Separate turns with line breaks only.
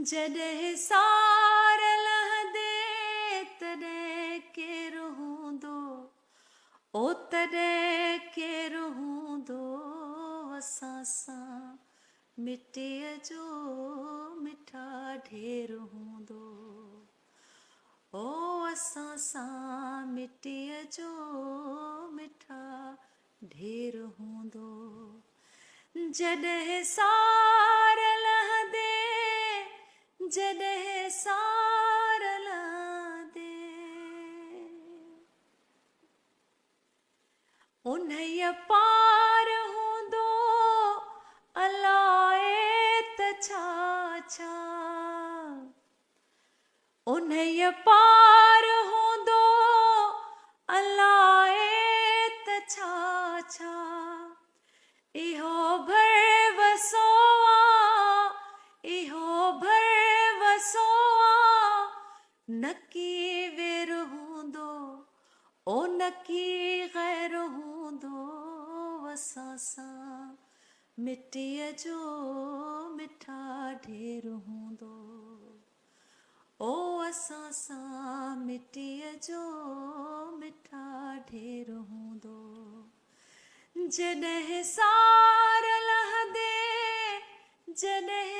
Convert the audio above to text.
जॾहिं सार लहंदे तॾहिं केरु हूंदो, ओ तॾहिं केरु हूंदो असां सां मिटीअ जो मिठा ढेर हूंदो, ओ असां सां मिटीअ जो मिठा ढेर हूंदो। जॾहिं सार लहंदे, जॾहिं सार लहंदे, उन्हीअ पार हूंदो अलाए त छा छा, उन्हीअ पार हूंदो अलाए त छा छा, इहो भरवसो आ, इहो भरवसो आ, नकी वेर हूंदो, ओ नकी गैर हूंदो असां सां मिटीअ जो मिठा ढेर हूंदो, ओ असां सां मिटीअ जो मिठा ढेर हूंदो। जॾहिं सार लहंदे, जॾहिं